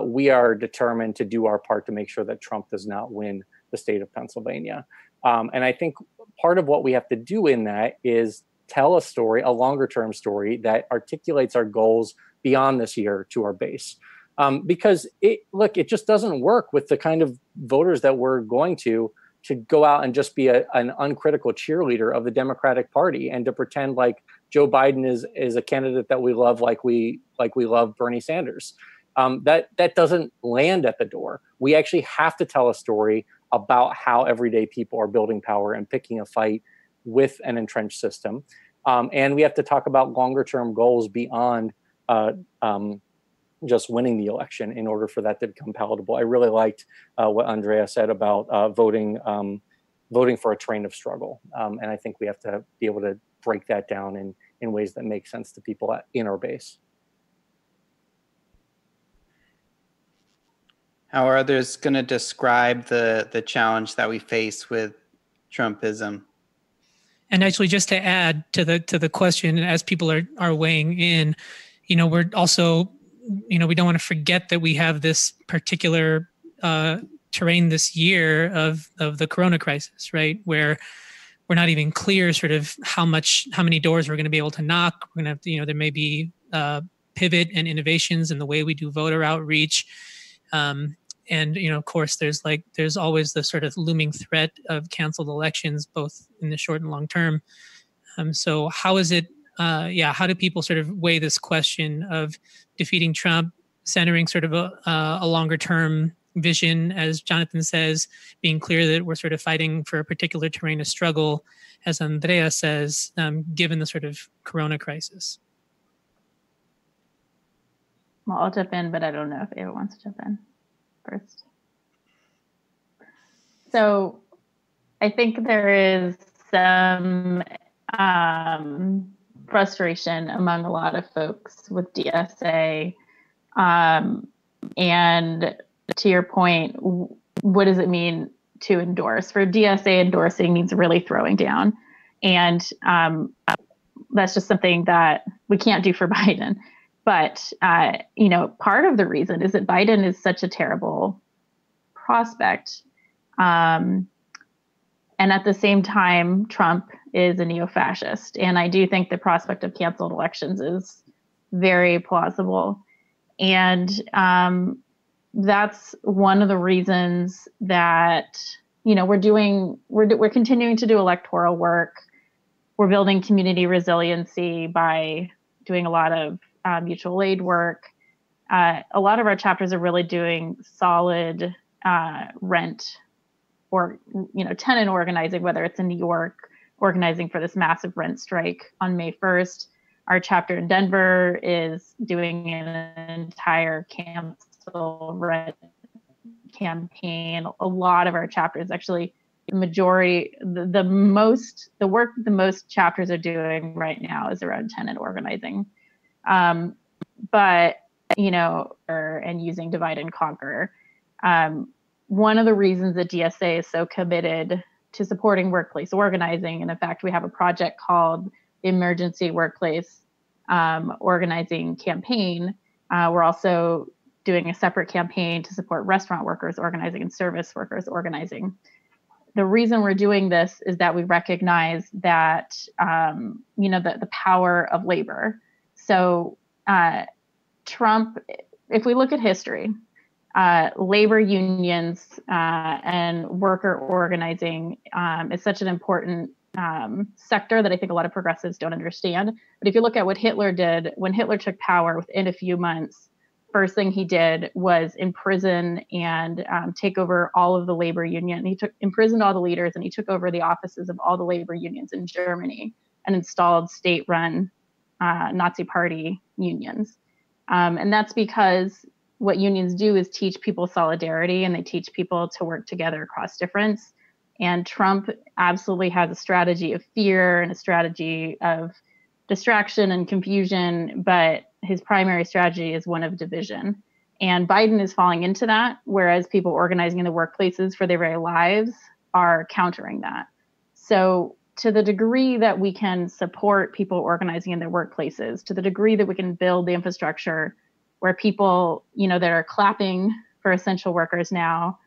Speaker 6: we are determined to do our part to make sure that Trump does not win the state of Pennsylvania. And I think part of what we have to do in that is tell a story, a longer-term story that articulates our goals beyond this year to our base. Because it just doesn't work with the kind of voters that we're going to go out and just be an uncritical cheerleader of the Democratic Party and to pretend like Joe Biden is a candidate that we love, like we love Bernie Sanders. That doesn't land at the door. We actually have to tell a story about how everyday people are building power and picking a fight with an entrenched system. And we have to talk about longer term goals beyond just winning the election in order for that to become palatable. I really liked what Andrea said about voting for a train of struggle. And I think we have to be able to break that down in ways that make sense to people in our base.
Speaker 1: How are others going to describe the challenge that we face with Trumpism?
Speaker 2: And actually, just to add to the question, as people are weighing in, we're also, we don't want to forget that we have this particular terrain this year of the corona crisis, right? Where we're not even clear sort of how many doors we're going to be able to knock. We're going to have to, there may be pivot and innovations in the way we do voter outreach. And, of course, there's always the sort of looming threat of canceled elections, both in the short and long term. So how is it, how do people sort of weigh this question of defeating Trump, centering sort of a longer term vision, as Jonathan says, being clear that we're sort of fighting for a particular terrain of struggle, as Andrea says, given the sort of corona crisis?
Speaker 4: Well, I'll jump in, but I don't know if Ava wants to jump in first. So I think there is some frustration among a lot of folks with DSA. And to your point, what does it mean to endorse? For DSA, endorsing means really throwing down. And that's just something that we can't do for Biden. But, part of the reason is that Biden is such a terrible prospect. And at the same time, Trump is a neo-fascist. And I do think the prospect of canceled elections is very plausible. And that's one of the reasons that, we're continuing to do electoral work. We're building community resiliency by doing a lot of mutual aid work. A lot of our chapters are really doing solid rent or, tenant organizing, whether it's in New York, organizing for this massive rent strike on May 1st. Our chapter in Denver is doing an entire cancel rent campaign, a lot of our chapters, actually the majority, the work the most chapters are doing right now is around tenant organizing. But, and using divide and conquer. One of the reasons that DSA is so committed to supporting workplace organizing, and in fact, we have a project called the Emergency Workplace Organizing Campaign. We're also doing a separate campaign to support restaurant workers organizing and service workers organizing. The reason we're doing this is that we recognize that, the power of labor. So Trump, if we look at history, labor unions and worker organizing is such an important sector that I think a lot of progressives don't understand. But if you look at what Hitler did, when Hitler took power within a few months, first thing he did was imprison and take over all of the labor union. He imprisoned all the leaders, and he took over the offices of all the labor unions in Germany and installed state-run Nazi Party unions. And that's because what unions do is teach people solidarity, and they teach people to work together across difference. And Trump absolutely has a strategy of fear and a strategy of distraction and confusion, but his primary strategy is one of division. And Biden is falling into that, whereas people organizing in the workplaces for their very lives are countering that. So to the degree that we can support people organizing in their workplaces, to the degree that we can build the infrastructure where people, that are clapping for essential workers now,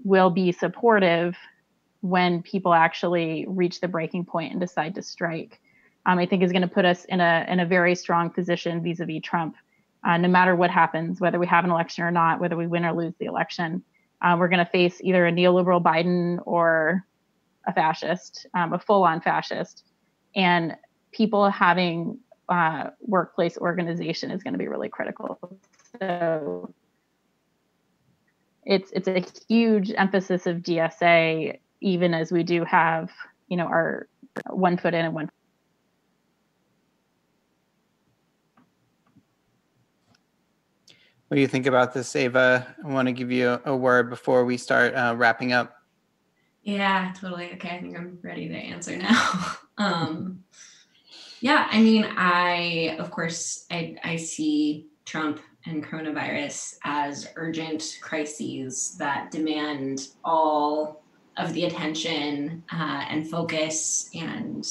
Speaker 4: will be supportive when people actually reach the breaking point and decide to strike, I think is going to put us in a very strong position vis-a-vis Trump. No matter what happens, whether we have an election or not, whether we win or lose the election, we're going to face either a neoliberal Biden or a fascist, a full-on fascist. And people having workplace organization is going to be really critical. So it's a huge emphasis of DSA, even as we do have, our one foot in and one.
Speaker 1: What do you think about this, Ava? I want to give you a word before we start wrapping up.
Speaker 5: Yeah, totally. Okay, I think I'm ready to answer now. Yeah, I mean, I see Trump and coronavirus as urgent crises that demand all of the attention and focus and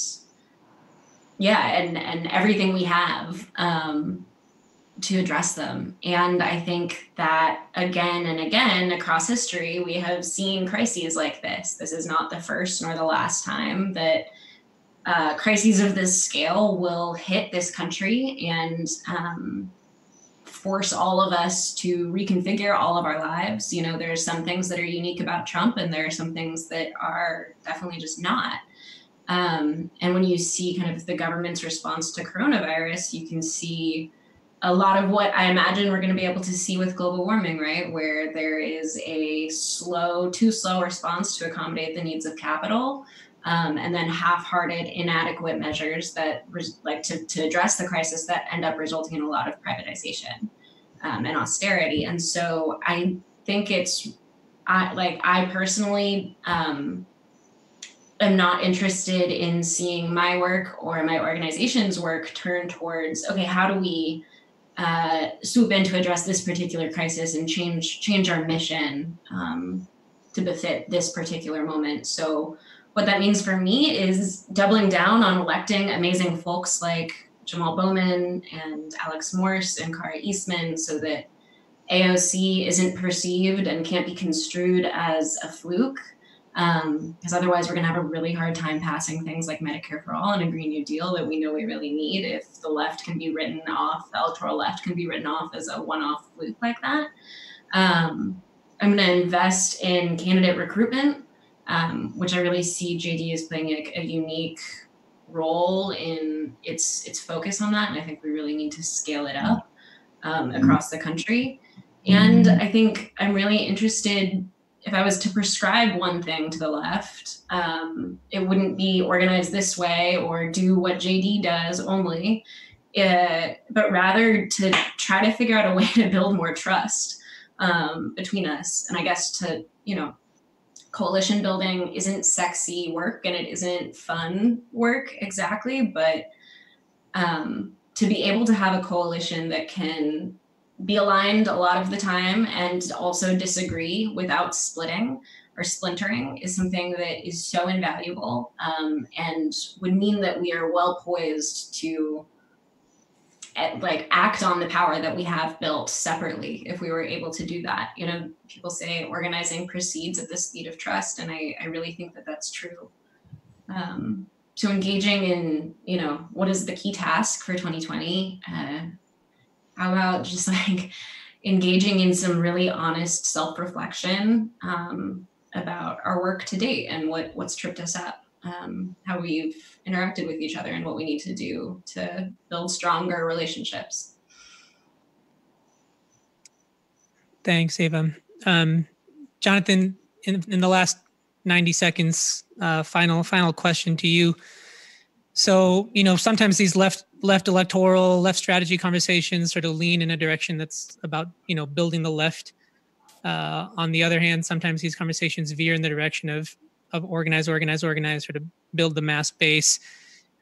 Speaker 5: everything we have to address them. And I think that again and again across history, we have seen crises like this. This is not the first nor the last time that crises of this scale will hit this country and force all of us to reconfigure all of our lives. There's some things that are unique about Trump, and there are some things that are definitely just not. And when you see kind of the government's response to coronavirus, you can see a lot of what I imagine we're going to be able to see with global warming, right? Where there is a too slow response to accommodate the needs of capital, and then half-hearted, inadequate measures that to address the crisis that end up resulting in a lot of privatization and austerity. And so I think I personally am not interested in seeing my work or my organization's work turn towards, okay, how do we swoop in to address this particular crisis and change our mission to befit this particular moment. So what that means for me is doubling down on electing amazing folks like Jamal Bowman and Alex Morse and Kara Eastman, so that AOC isn't perceived and can't be construed as a fluke, because otherwise we're going to have a really hard time passing things like Medicare for All and a Green New Deal that we know we really need if the left can be written off, the electoral left can be written off as a one-off fluke like that. I'm going to invest in candidate recruitment, which I really see JD as playing a unique role in its focus on that. And I think we really need to scale it up across the country. And I think I'm really interested, if I was to prescribe one thing to the left, it wouldn't be organize this way or do what JD does only, but rather to try to figure out a way to build more trust. between us. And I guess coalition building isn't sexy work and it isn't fun work exactly, but to be able to have a coalition that can be aligned a lot of the time and also disagree without splitting or splintering is something that is so invaluable, and would mean that we are well poised to act on the power that we have built separately if we were able to do that. People say organizing proceeds at the speed of trust, and I really think that that's true. So engaging in, what is the key task for 2020? How about just engaging in some really honest self-reflection about our work to date and what's tripped us up, how we've interacted with each other and what we need to do to build stronger relationships.
Speaker 2: Thanks, Ava. Jonathan, in the last 90 seconds, final question to you. So, sometimes these left electoral, left strategy conversations sort of lean in a direction that's about, building the left. On the other hand, sometimes these conversations veer in the direction of organize, sort of build the mass base.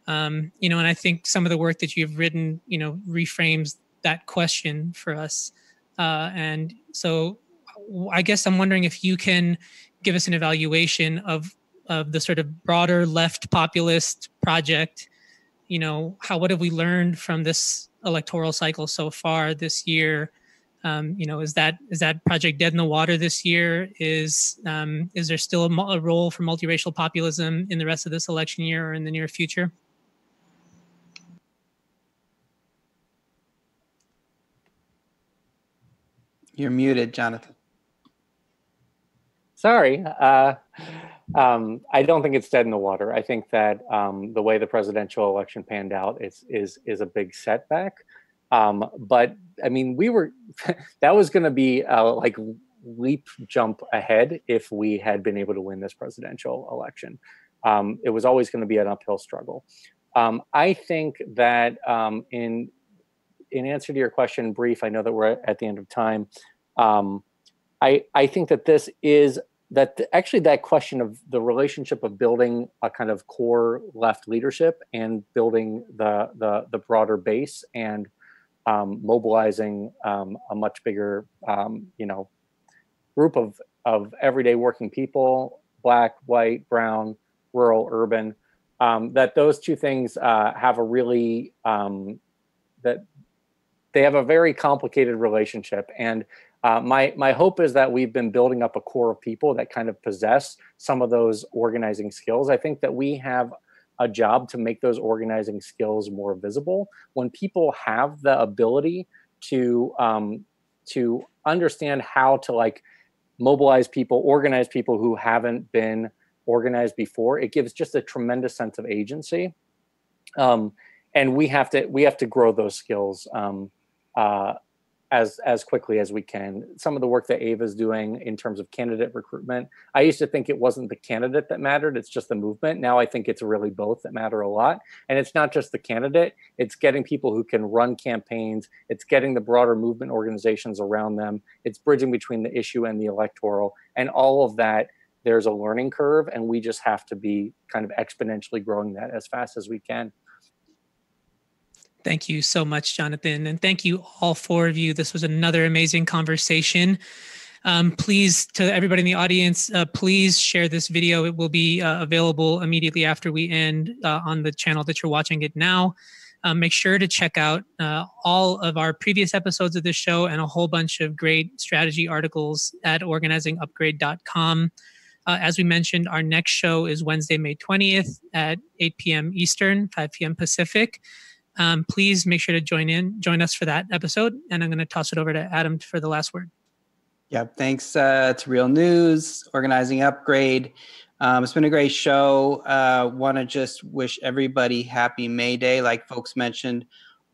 Speaker 2: And I think some of the work that you've written, reframes that question for us. And so I guess I'm wondering if you can give us an evaluation of the sort of broader left populist project. What have we learned from this electoral cycle so far this year? Is that project dead in the water this year? Is there still a role for multiracial populism in the rest of this election year or in the near future?
Speaker 1: You're muted, Jonathan.
Speaker 6: Sorry. I don't think it's dead in the water. I think that the way the presidential election panned out is a big setback. But I mean, that was going to be like leap jump ahead if we had been able to win this presidential election. It was always going to be an uphill struggle. I think that in answer to your question, brief, I know that we're at the end of time. I think that this is actually that question of the relationship of building a kind of core left leadership and building the broader base and mobilizing a much bigger group of everyday working people, Black, white, brown, rural, urban, that those two things have a really that they have a very complicated relationship. And my hope is that we've been building up a core of people that kind of possess some of those organizing skills. I think that we have a job to make those organizing skills more visible. When people have the ability to understand how to mobilize people, organize people who haven't been organized before, it gives just a tremendous sense of agency. And we have to grow those skills as quickly as we can. Some of the work that Ava's doing in terms of candidate recruitment, I used to think it wasn't the candidate that mattered, it's just the movement. Now I think it's really both that matter a lot. And it's not just the candidate, it's getting people who can run campaigns, it's getting the broader movement organizations around them, it's bridging between the issue and the electoral, and all of that, there's a learning curve, and we just have to be kind of exponentially growing that as fast as we can.
Speaker 2: Thank you so much, Jonathan. And thank you all four of you. This was another amazing conversation. Please, to everybody in the audience, please share this video. It will be available immediately after we end on the channel that you're watching it now. Make sure to check out all of our previous episodes of this show and a whole bunch of great strategy articles at organizingupgrade.com. As we mentioned, our next show is Wednesday, May 20th at 8 p.m. Eastern, 5 p.m. Pacific. Please make sure to join us for that episode. And I'm going to toss it over to Adam for the last word.
Speaker 1: Yeah, thanks to Real News, Organizing Upgrade. It's been a great show. Want to just wish everybody happy May Day, like folks mentioned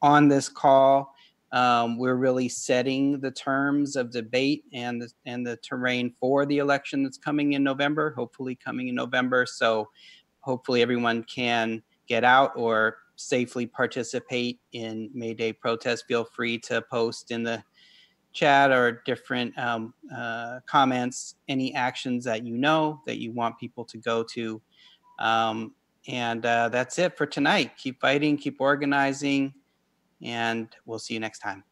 Speaker 1: on this call. We're really setting the terms of debate and the terrain for the election that's coming in November, hopefully coming in November. So hopefully everyone can get out or safely participate in May Day protests. Feel free to post in the chat or different comments, any actions that you know that you want people to go to. And that's it for tonight. Keep fighting, keep organizing, and we'll see you next time.